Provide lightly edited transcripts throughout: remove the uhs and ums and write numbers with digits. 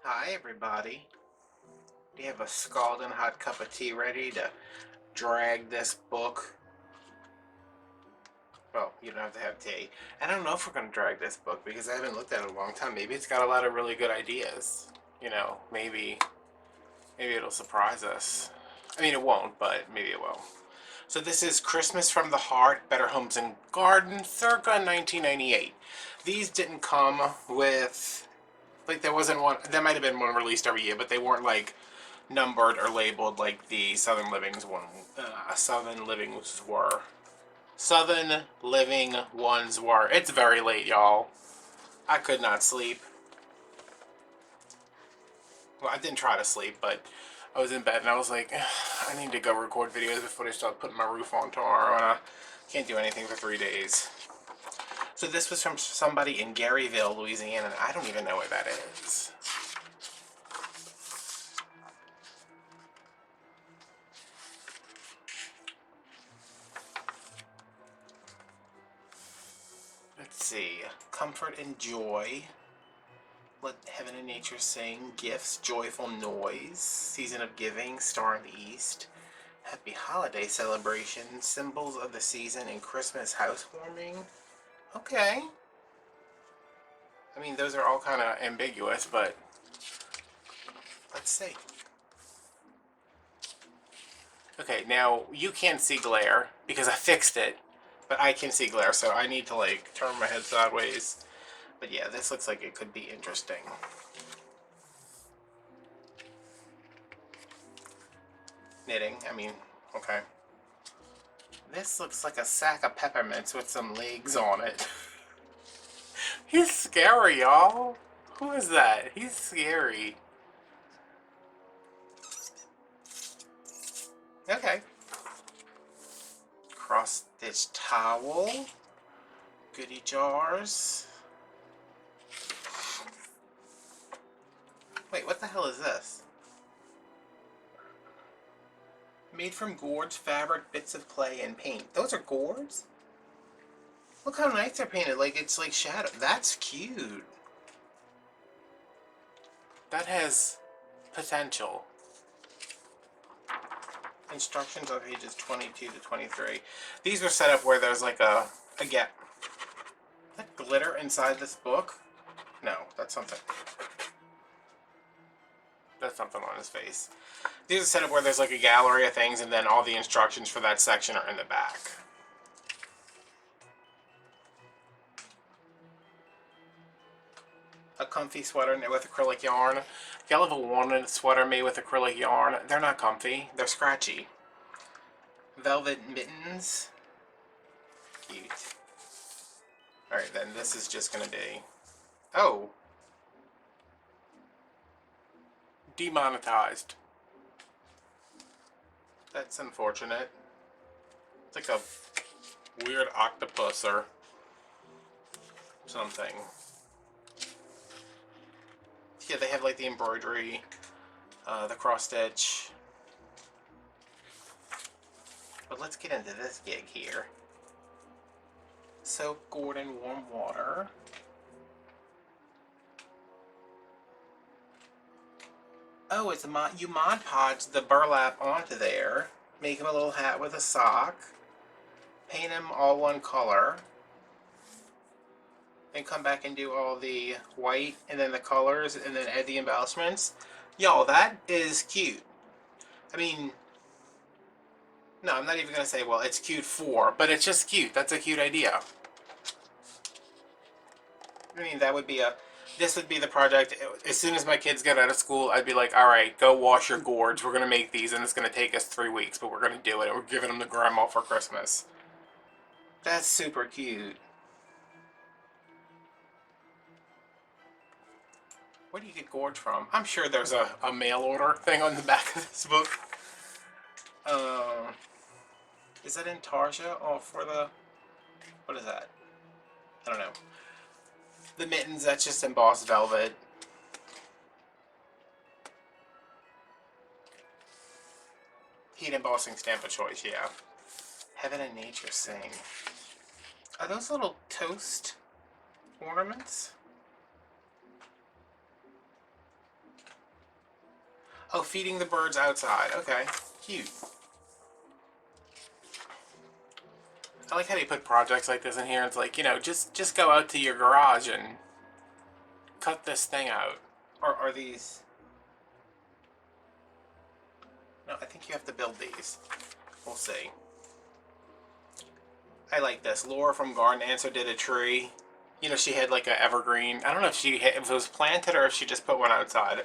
Hi everybody. Do you have a scalding hot cup of tea ready to drag this book? Well, you don't have to have tea. I don't know if we're going to drag this book because I haven't looked at it in a long time. Maybe it's got a lot of really good ideas. You know, maybe it'll surprise us. I mean, it won't, but maybe it will. So this is Christmas from the Heart, Better Homes and Gardens, circa 1998. These didn't come with, like, there wasn't one, there might have been one released every year, but they weren't like numbered or labeled like the Southern Livings one. Southern Livings were. Southern Living ones were. It's very late, y'all. I could not sleep. Well, I didn't try to sleep, but I was in bed and I was like, I need to go record videos before they start putting my roof on tomorrow, and I can't do anything for 3 days. So this was from somebody in Garyville, Louisiana, and I don't even know where that is. Let's see. Comfort and joy. Let heaven and nature sing. Gifts, joyful noise. Season of giving, star in the east. Happy holiday celebration. Symbols of the season and Christmas housewarming. Okay. I mean, those are all kind of ambiguous, but let's see. Okay, now you can't see glare because I fixed it, but I can see glare, so I need to like turn my head sideways. But yeah, this looks like it could be interesting. Knitting, I mean, okay. This looks like a sack of peppermints with some legs on it. He's scary, y'all. Who is that? He's scary. Okay. Cross-stitch towel. Goodie jars. Wait, what the hell is this? Made from gourds, fabric, bits of clay, and paint. Those are gourds? Look how nice they're painted. Like, it's like shadow. That's cute. That has potential. Instructions on pages 22 to 23. These are set up where there's like a gap. Is that glitter inside this book? No, that's something. That's something on his face. These are set up where there's like a gallery of things, and then all the instructions for that section are in the back. A comfy sweater knit with acrylic yarn. If y'all have a walnut sweater made with acrylic yarn, they're not comfy. They're scratchy. Velvet mittens. Cute. Alright, then this is just going to be... Oh! Demonetized. That's unfortunate. It's like a weird octopus or something. Yeah, they have like the embroidery, the cross stitch. But let's get into this gig here. Soak gourd in warm water. Oh, it's a you Mod Podge the burlap onto there. Make him a little hat with a sock. Paint him all one color. Then come back and do all the white and then the colors and then add the embellishments. Y'all, that is cute. I mean, no, I'm not even going to say, well, it's cute for, but it's just cute. That's a cute idea. I mean, that would be this would be the project. As soon as my kids get out of school, I'd be like, all right, go wash your gourds. We're going to make these, and it's going to take us 3 weeks, but we're going to do it. We're giving them to grandma for Christmas. That's super cute. Where do you get gourds from? I'm sure there's a mail order thing on the back of this book. Is that intarsia? Oh, for the... What is that? I don't know. The mittens, that's just embossed velvet. Heat embossing stamp of choice, yeah. Heaven and nature sing. Are those little toast ornaments? Oh, feeding the birds outside. Okay, cute. I like how they put projects like this in here. It's like, you know, just go out to your garage and cut this thing out. Or are these... No, I think you have to build these. We'll see. I like this. Laura from Garden Answer did a tree. You know, she had like a evergreen. I don't know if if it was planted or if she just put one outside.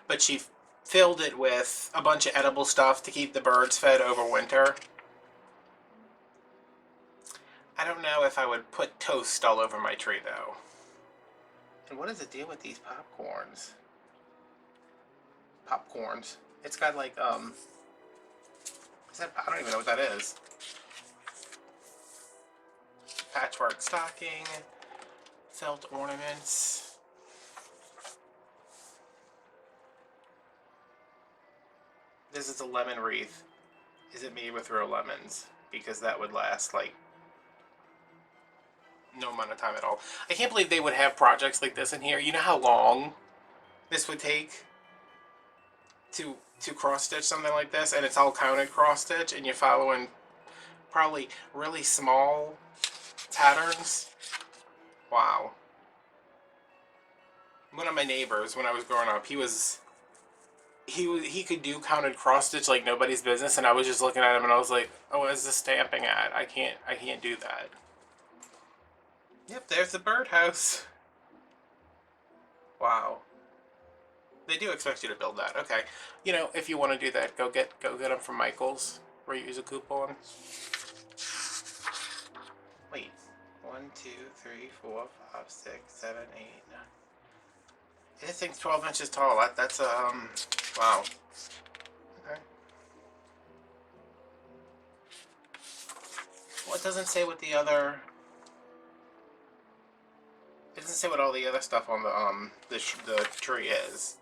But she filled it with a bunch of edible stuff to keep the birds fed over winter. I don't know if I would put toast all over my tree though. And what is the deal with these popcorns? Popcorns. It's got like, is that, I don't even know what that is. Patchwork stocking, felt ornaments. This is a lemon wreath. Is it made with real lemons? Because that would last like no amount of time at all. I can't believe they would have projects like this in here. You know how long this would take to cross stitch something like this, and it's all counted cross stitch, and you're following probably really small patterns. Wow. One of my neighbors, when I was growing up, he could do counted cross stitch like nobody's business, and I was just looking at him and I was like, oh, what is the stamping at? I can't do that. Yep, there's the birdhouse. Wow. They do expect you to build that. Okay. You know, if you want to do that, go get them from Michael's, where you use a coupon. Wait. 1, 2, 3, 4, 5, 6, 7, 8, 9. This thing's 12 inches tall. That's wow. Okay. Well, it doesn't say what the other... It doesn't say what all the other stuff on the tree is.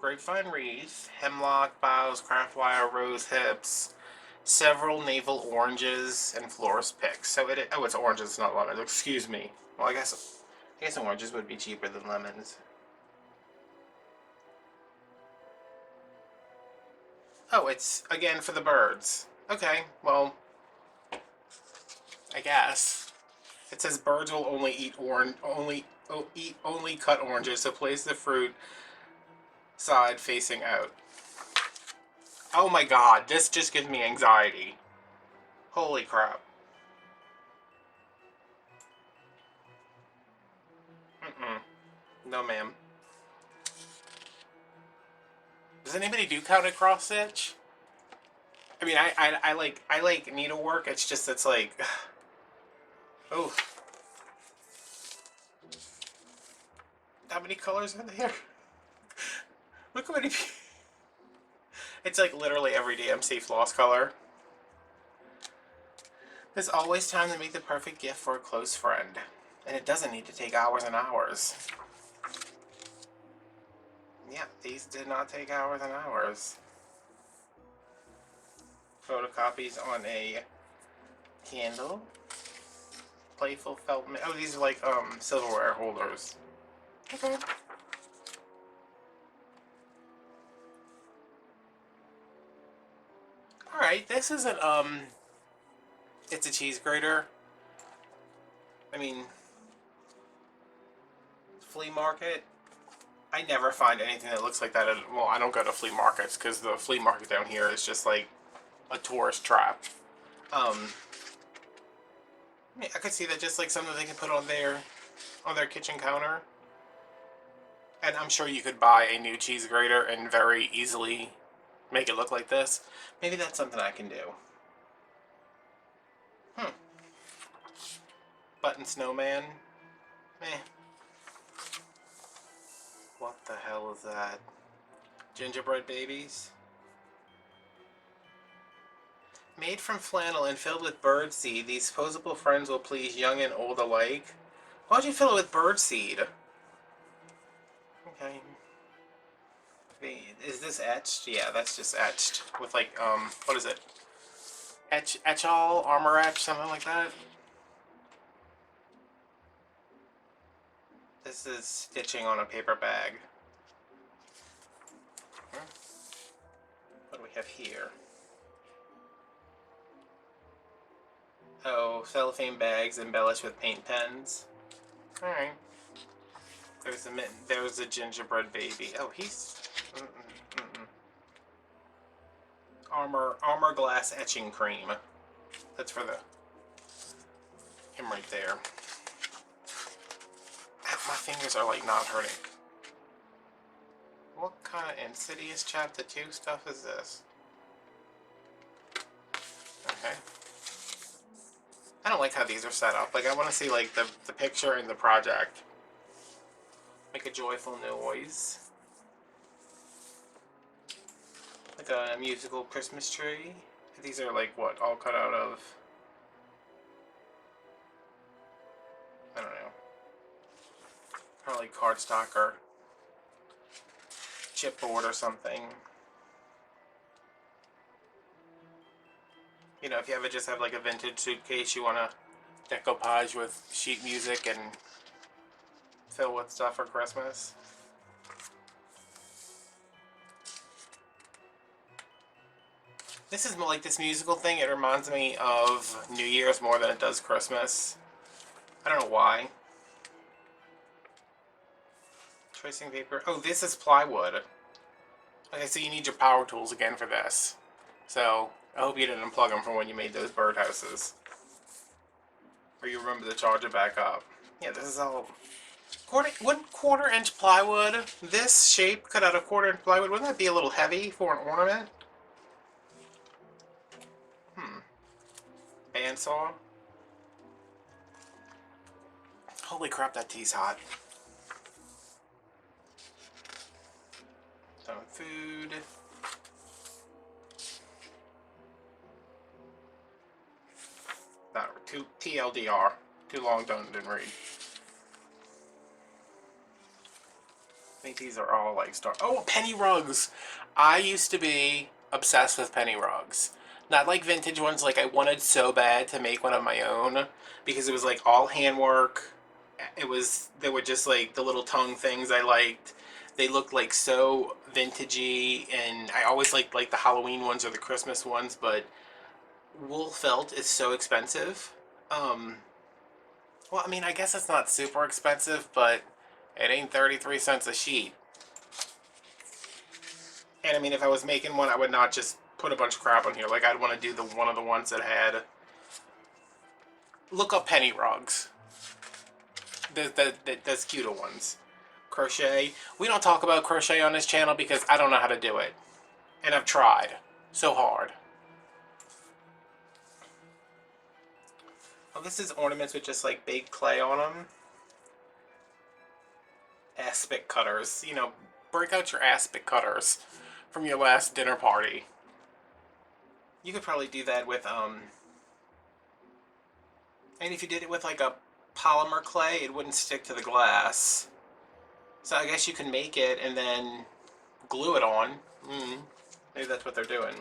Grapevine wreath, hemlock boughs, craft wire, rose hips, several navel oranges, and florist picks. So oh, it's oranges, not lemons. Excuse me. Well, I guess oranges would be cheaper than lemons. Oh, it's again for the birds. Okay, well, I guess it says birds will only eat only cut oranges. So place the fruit side facing out. Oh my god, this just gives me anxiety. Holy crap. No, ma'am. Does anybody do counted cross stitch? I mean, I like needlework. It's just, it's like, oh. How many colors are there? Look how many. It's like literally every DMC floss color. There's always time to make the perfect gift for a close friend. And it doesn't need to take hours and hours. Yeah, these did not take hours and hours. Photocopies on a candle. Playful felt... Oh, these are like silverware holders. Okay. Alright, this isn't, it's a cheese grater. I mean, flea market. I never find anything that looks like that. Well, I don't go to flea markets because the flea market down here is just like a tourist trap. I mean, I could see that just like something they can put on their kitchen counter. And I'm sure you could buy a new cheese grater and very easily make it look like this. Maybe that's something I can do. Button Snowman. Meh. What the hell is that? Gingerbread babies? Made from flannel and filled with bird seed, these posable friends will please young and old alike. Why'd you fill it with bird seed? Okay. Is this etched? Yeah, that's just etched with like what is it? Etch all armor etch, something like that. This is stitching on a paper bag. What do we have here? Oh, cellophane bags embellished with paint pens. All right. There's a gingerbread baby. Oh, he's armor glass etching cream. That's for him right there. Ow, my fingers are like not hurting. What kind of Insidious Chapter 2 stuff is this? Okay. I don't like how these are set up. Like, I want to see like the picture and the project. Make a joyful noise. Like a musical Christmas tree. These are like what, all cut out of? I don't know. Probably cardstock or chipboard or something. You know, if you ever just have like a vintage suitcase you want to decoupage with sheet music and fill with stuff for Christmas. This is like this musical thing. It reminds me of New Year's more than it does Christmas. I don't know why. Tracing paper. Oh, this is plywood. Okay, so you need your power tools again for this. So I hope you didn't unplug them from when you made those birdhouses. Or you remember to charge it back up. Yeah, this is all... Wouldn't quarter-inch plywood, this shape cut out of quarter-inch plywood, wouldn't that be a little heavy for an ornament? Bandsaw. Holy crap, that tea's hot. Some food. Not too TLDR. Too long, didn't read. I think these are all like oh, penny rugs! I used to be obsessed with penny rugs. Not like vintage ones, like I wanted so bad to make one of my own because it was like all handwork. They were just like the little tongue things I liked. They looked like so vintagey, and I always liked like the Halloween ones or the Christmas ones, but wool felt is so expensive. Well, I mean, I guess it's not super expensive, but it ain't 33 cents a sheet. And I mean, if I was making one, I would not just put a bunch of crap on here. Like, I'd want to do one of the ones that had... Look up penny rugs. There's cuter ones. Crochet. We don't talk about crochet on this channel because I don't know how to do it. And I've tried. So hard. Oh, this is ornaments with just like baked clay on them. Aspic cutters. You know, break out your aspic cutters from your last dinner party. You could probably do that with, and if you did it with like a polymer clay, it wouldn't stick to the glass. So I guess you can make it and then glue it on. Maybe that's what they're doing.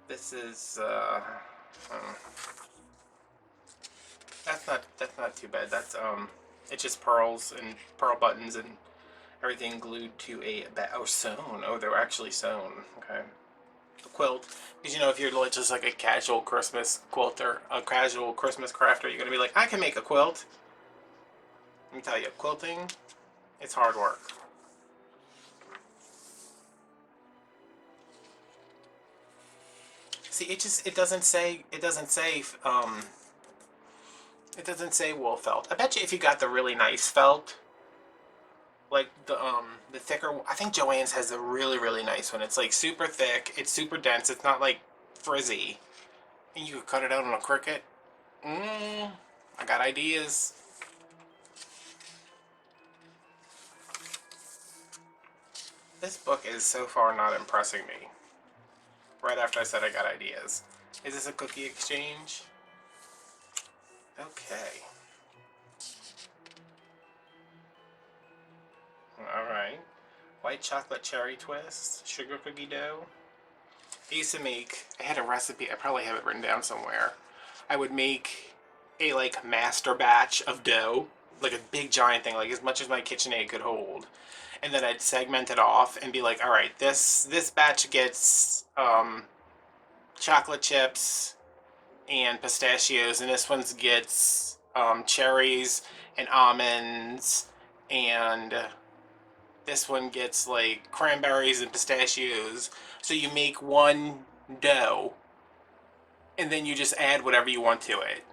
This is, that's not too bad. That's, it's just pearls and pearl buttons and everything glued to a sewn. Oh, they're actually sewn. Okay. A quilt. Because, you know, if you're just like a casual Christmas quilter, a casual Christmas crafter, you're going to be like, I can make a quilt. Let me tell you, quilting, it's hard work. See, it doesn't say wool felt. I bet you if you got the really nice felt, like the thicker, I think Joann's has a really, really nice one. It's like super thick, it's super dense, it's not like frizzy. And you could cut it out on a Cricut. I got ideas. This book is so far not impressing me. Right after I said I got ideas. Is this a cookie exchange? Okay. white chocolate cherry twist, sugar cookie dough. I used to make, I had a recipe, I probably have it written down somewhere. I would make a like master batch of dough, like a big giant thing, like as much as my KitchenAid could hold. And then I'd segment it off and be like, all right, this batch gets chocolate chips and pistachios, and this one gets cherries and almonds, and this one gets like cranberries and pistachios. So you make one dough, and then you just add whatever you want to it.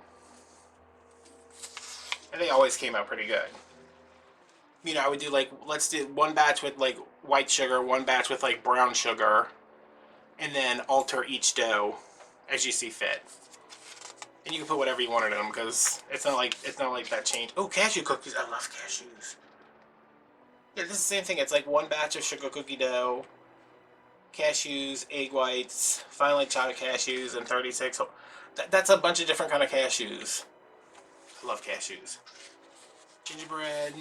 And they always came out pretty good. You know, I would do like, let's do one batch with like white sugar, one batch with like brown sugar, and then alter each dough as you see fit. And you can put whatever you want in them because it's not like that change. Oh, cashew cookies! I love cashews. Yeah, this is the same thing. It's like one batch of sugar cookie dough, cashews, egg whites, finely chopped cashews, and 36. That's a bunch of different kind of cashews. I love cashews. Gingerbread,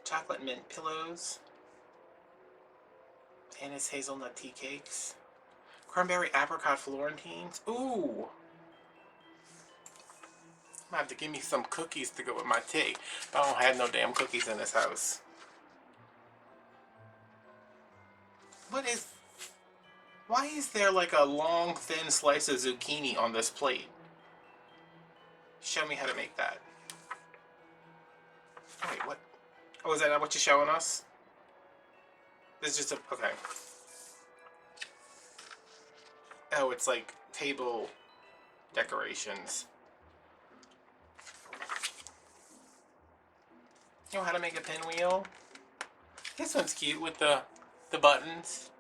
chocolate mint pillows, anise hazelnut tea cakes, cranberry apricot florentines. Ooh! I'm gonna have to give me some cookies to go with my tea. But I don't have no damn cookies in this house. Why is there like a long, thin slice of zucchini on this plate? Show me how to make that. Oh, wait, what? Oh, is that not what you're showing us? This is just a, okay. Oh, it's like table decorations. You know how to make a pinwheel? This one's cute with the buttons,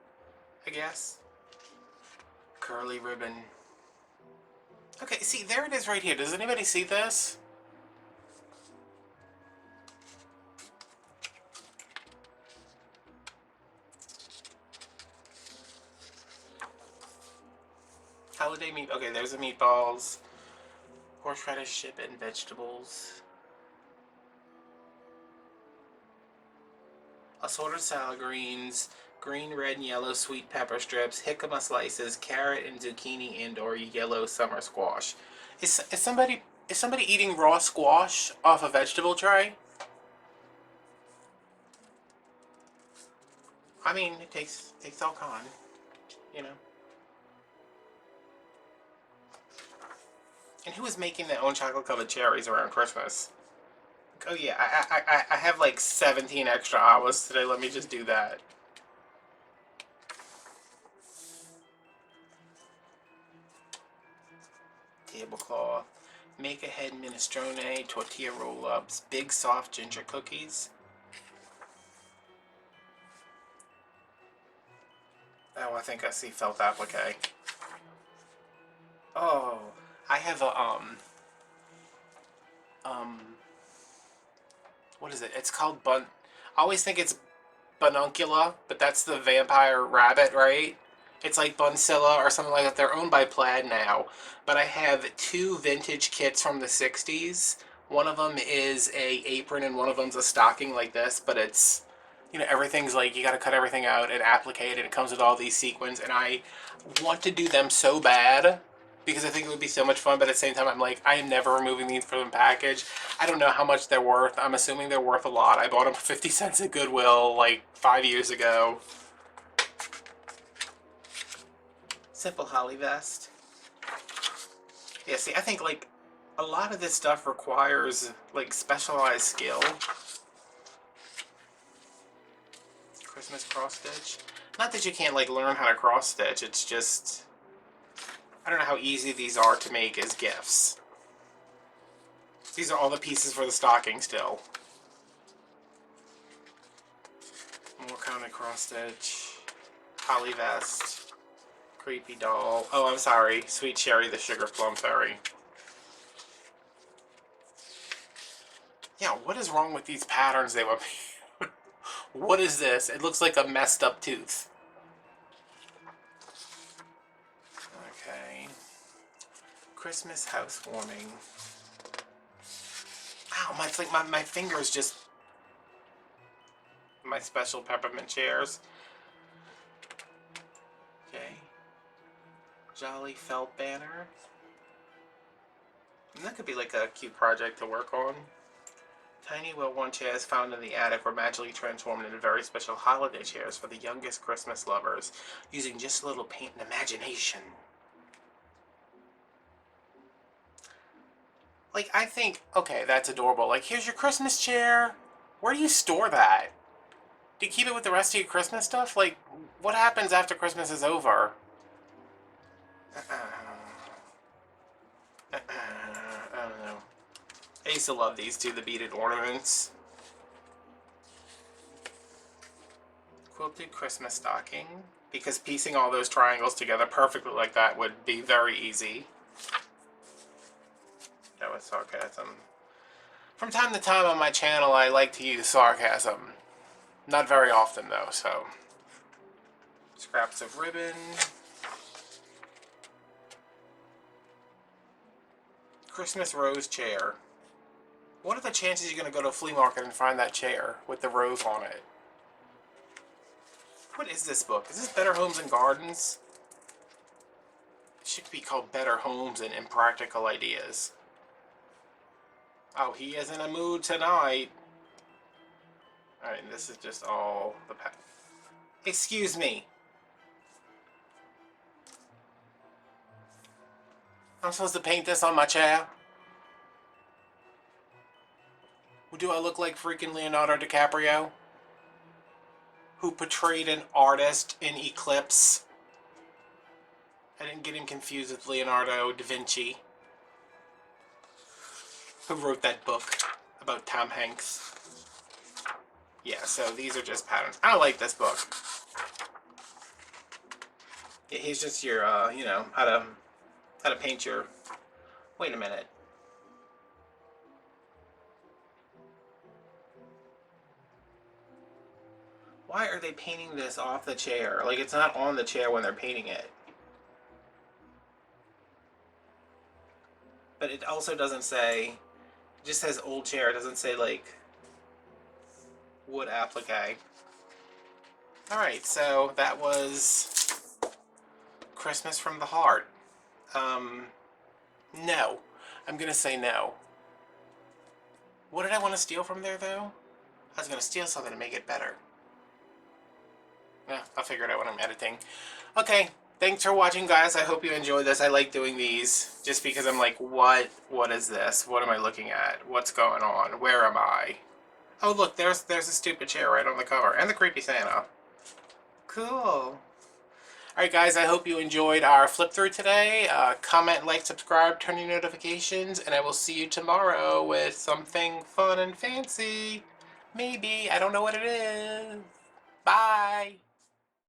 I guess. Curly ribbon. Okay, see, there it is right here. Does anybody see this? Holiday meat. Okay, there's the meatballs. Horseradish dip and vegetables. Assorted salad greens, green, red, and yellow sweet pepper strips, jicama slices, carrot and zucchini and/or yellow summer squash. Is somebody eating raw squash off a vegetable tray? I mean, it takes all kind, you know. And who is making their own chocolate covered cherries around Christmas? Oh yeah, I have like 17 extra hours today. Let me just do that. Tablecloth. Make ahead minestrone, tortilla roll-ups, big soft ginger cookies. Oh, I think I see felt applique. Oh, I have a what is it? It's called I always think it's Bununcula, but that's the vampire rabbit, right? It's like Buncilla or something like that. They're owned by Plaid now. But I have two vintage kits from the 60s. One of them is a apron and one of them's a stocking like this, but it's, you know, everything's like, you gotta cut everything out and applique it, and it comes with all these sequins, and I want to do them so bad because I think it would be so much fun, but at the same time I'm like, I am never removing these from the package. I don't know how much they're worth. I'm assuming they're worth a lot. I bought them for 50 cents at Goodwill like 5 years ago. Simple holly vest. Yeah, see, I think like a lot of this stuff requires like specialized skill. Christmas cross stitch. Not that you can't like learn how to cross stitch, it's just, I don't know how easy these are to make as gifts. These are all the pieces for the stocking still. More kind of cross stitch. Holly vest. Creepy doll. Oh, I'm sorry. Sweet Cherry the Sugar Plum Fairy. Yeah, what is wrong with these patterns they want me? What is this? It looks like a messed up tooth. Okay. Christmas housewarming. Ow, my fingers just... My special peppermint chairs. Okay. Jolly felt banner. And that could be like a cute project to work on. Tiny well-worn chairs found in the attic were magically transformed into very special holiday chairs for the youngest Christmas lovers, using just a little paint and imagination. Like, I think, okay, that's adorable. Like, here's your Christmas chair. Where do you store that? Do you keep it with the rest of your Christmas stuff? Like, what happens after Christmas is over? I don't know. I used to love these too, the beaded ornaments. Quilted Christmas stocking. Because piecing all those triangles together perfectly like that would be very easy. That was sarcasm. From time to time on my channel, I like to use sarcasm. Not very often though, so. Scraps of ribbon. Christmas rose chair. What are the chances you're going to go to a flea market and find that chair with the rose on it? What is this book? Is this Better Homes and Gardens? It should be called Better Homes and Impractical Ideas. Oh, he is in a mood tonight. Alright, this is just all the Excuse me. I'm supposed to paint this on my chair? Do I look like freaking Leonardo DiCaprio? Who portrayed an artist in Eclipse? I didn't get him confused with Leonardo da Vinci, who wrote that book about Tom Hanks. Yeah, so these are just patterns. I like this book. Yeah, he's just your, you know, how to paint your... Wait a minute. Why are they painting this off the chair? Like, it's not on the chair when they're painting it. But it also doesn't say... It just says old chair. It doesn't say, like, wood applique. Alright, so that was Christmas from the Heart. No. I'm gonna say no. What did I want to steal from there, though? I was gonna steal something to make it better. Yeah, I'll figure it out when I'm editing. Okay, thanks for watching, guys. I hope you enjoyed this. I like doing these just because I'm like, what is this? What am I looking at? What's going on? Where am I? Oh, look, there's a stupid chair right on the cover. And the creepy Santa. Cool. Alright, guys, I hope you enjoyed our flip through today. Comment, like, subscribe, turn your notifications, and I will see you tomorrow with something fun and fancy. Maybe. I don't know what it is. Bye.